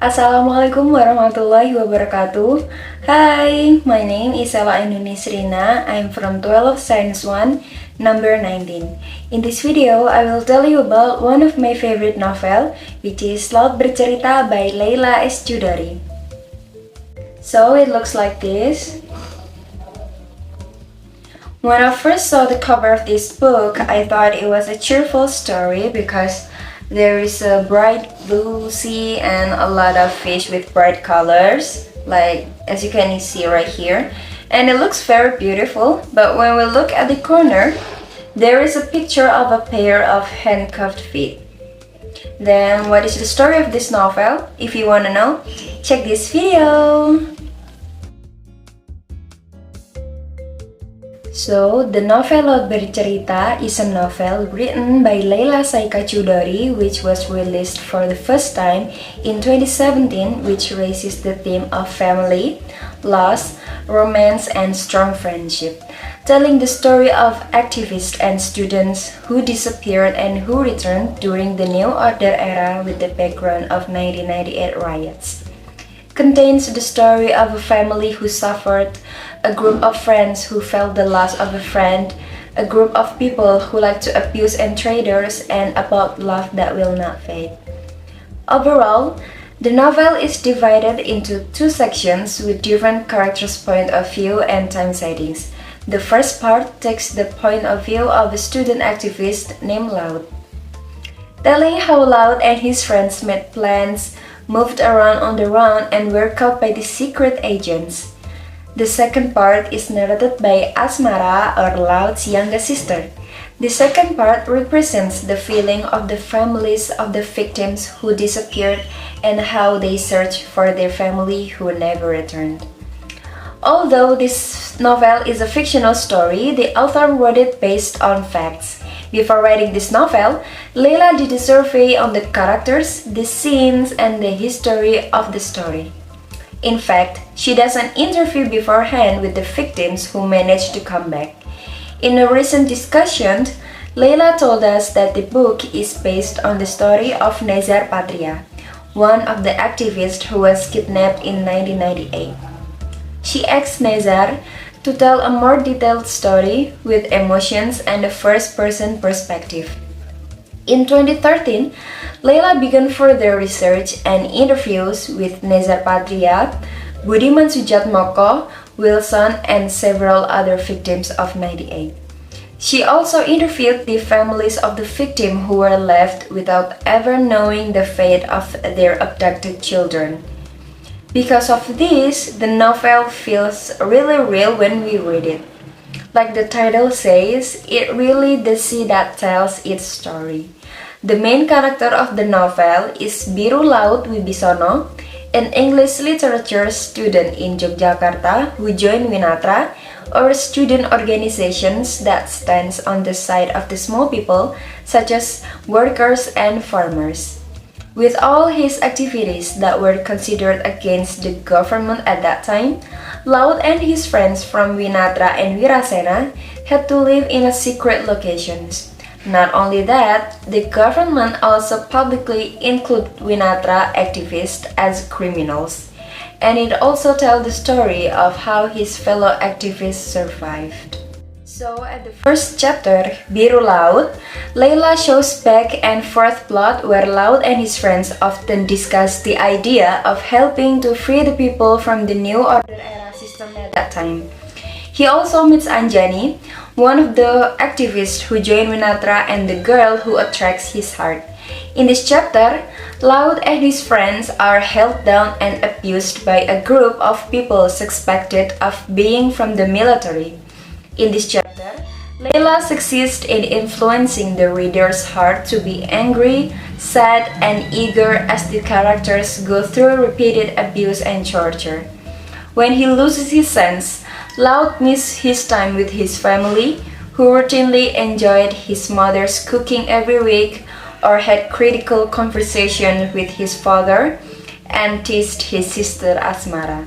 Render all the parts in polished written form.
Assalamualaikum warahmatullahi wabarakatuh. Hi, my name is Ainun Nisrina. I'm from 12 Science 1, number 19. In this video, I will tell you about one of my favorite novel, which is Laut Bercerita by Leila XII. So it looks like this. When I first saw the cover of this book, I thought it was a cheerful story because there is a bright blue sea and a lot of fish with bright colors, like as you can see right here. And it looks very beautiful, but when we look at the corner, there is a picture of a pair of handcuffed feet. Then what is the story of this novel? If you want to know, check this video! So, the novel Laut Bercerita is a novel written by Leila XII, which was released for the first time in 2017, which raises the theme of family, loss, romance, and strong friendship, telling the story of activists and students who disappeared and who returned during the New Order era with the background of 1998 riots. Contains the story of a family who suffered, a group of friends who felt the loss of a friend, a group of people who like to abuse and traitors, and about love that will not fade. Overall, the novel is divided into two sections with different characters' point of view and time settings. The first part takes the point of view of a student activist named Laut, telling how Laut and his friends made plans, moved around on the run, and were caught by the secret agents. The second part is narrated by Asmara, or Laut's younger sister. The second part represents the feeling of the families of the victims who disappeared and how they searched for their family who never returned. Although this novel is a fictional story, the author wrote it based on facts. Before writing this novel, Leila did a survey on the characters, the scenes, and the history of the story. In fact, she does an interview beforehand with the victims who managed to come back. In a recent discussion, Leila told us that the book is based on the story of Nezar Patria, one of the activists who was kidnapped in 1998. She asked Nezar to tell a more detailed story with emotions and a first-person perspective. In 2013, Leila began further research and interviews with Nezar Patria, Budiman Sujatmoko, Wilson, and several other victims of 98. She also interviewed the families of the victims who were left without ever knowing the fate of their abducted children. Because of this, the novel feels really real when we read it. Like the title says, it really the sea that tells its story. The main character of the novel is Biru Laut Wibisono, an English literature student in Yogyakarta who joined Winatra, or student organizations that stands on the side of the small people such as workers and farmers. With all his activities that were considered against the government at that time, Laut and his friends from Winatra and Wirasena had to live in a secret locations. Not only that, the government also publicly included Winatra activists as criminals. And it also tells the story of how his fellow activists survived. So at the first chapter, Biru Laut, Leila shows back and forth plot where Laut and his friends often discuss the idea of helping to free the people from the New Order era system at that time. He also meets Anjani, one of the activists who joined Winatra and the girl who attracts his heart. In this chapter, Laut and his friends are held down and abused by a group of people suspected of being from the military. In this chapter, Leila succeeds in influencing the reader's heart to be angry, sad, and eager as the characters go through repeated abuse and torture. When he loses his sense, Laut misses his time with his family, who routinely enjoyed his mother's cooking every week or had critical conversation with his father and teased his sister Asmara.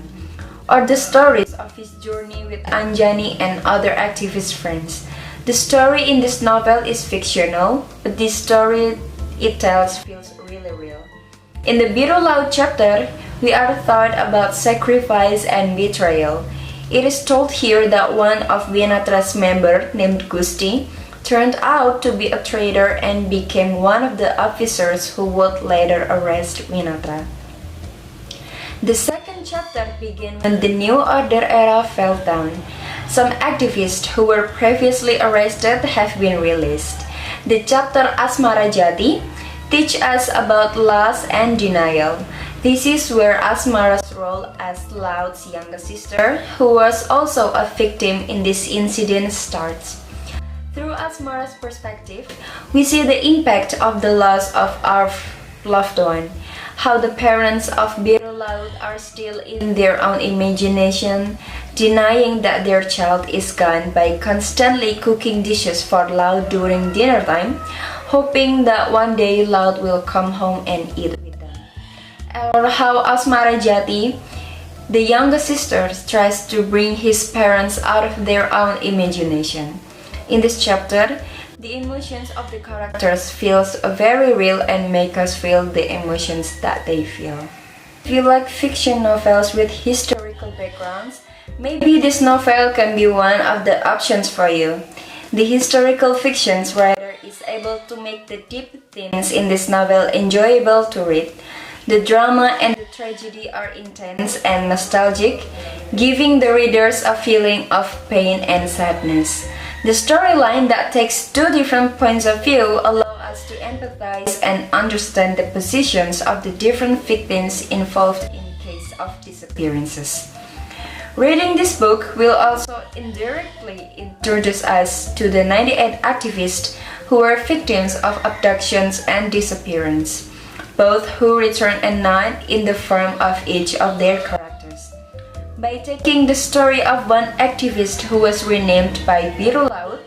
Or the stories of his journey with Anjani and other activist friends. The story in this novel is fictional, but this story it tells feels really real. In the Biru Laut chapter, we are taught about sacrifice and betrayal. It is told here that one of Winatra's members, named Gusti, turned out to be a traitor and became one of the officers who would later arrest Winatra. The second chapter begins when the New Order era fell down. Some activists who were previously arrested have been released. The chapter Asmara Jati teach us about loss and denial. This is where Asmara's role as Laut's younger sister, who was also a victim in this incident, starts. Through Asmara's perspective, we see the impact of the loss of our loved one, how the parents of Biru Laut are still in their own imagination, denying that their child is gone by constantly cooking dishes for Laut during dinner time, hoping that one day Laut will come home and eat with them. Or how Asmara Jati, the younger sister, tries to bring his parents out of their own imagination. In this chapter, the emotions of the characters feels very real and make us feel the emotions that they feel. If you like fiction novels with historical backgrounds, maybe this novel can be one of the options for you. The historical fiction's writer is able to make the deep themes in this novel enjoyable to read. The drama and the tragedy are intense and nostalgic, giving the readers a feeling of pain and sadness. The storyline that takes two different points of view allow us to empathize and understand the positions of the different victims involved in case of disappearances. Reading this book will also indirectly introduce us to the 98 activists who were victims of abductions and disappearance, both who return at night in the form of each of their characters. By taking the story of one activist who was renamed by Biru Laut,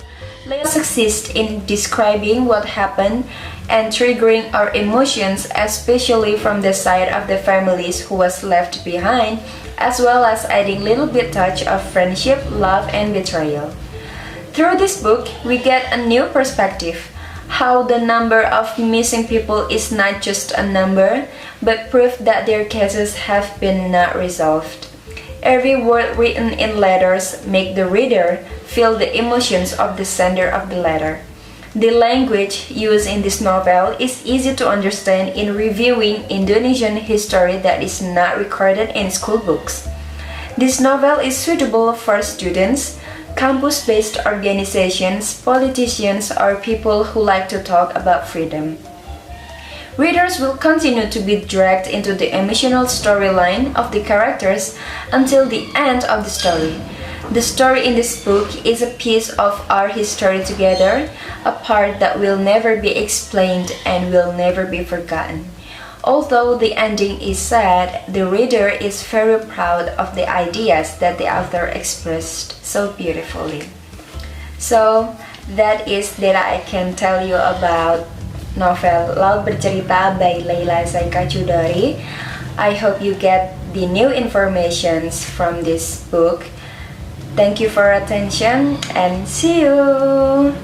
Laut succeeds in describing what happened and triggering our emotions, especially from the side of the families who was left behind, as well as adding little bit touch of friendship, love, and betrayal. Through this book, we get a new perspective, how the number of missing people is not just a number, but proof that their cases have been not resolved. Every word written in letters make the reader feel the emotions of the sender of the letter. The language used in this novel is easy to understand in reviewing Indonesian history that is not recorded in school books. This novel is suitable for students, campus-based organizations, politicians, or people who like to talk about freedom. Readers will continue to be dragged into the emotional storyline of the characters until the end of the story. The story in this book is a piece of our history together, a part that will never be explained and will never be forgotten. Although the ending is sad, the reader is very proud of the ideas that the author expressed so beautifully. So, that is that I can tell you about novel Laut Bercerita by Laila Zaika Chudori. I hope you get the new informations from this book. Thank you for attention and see you!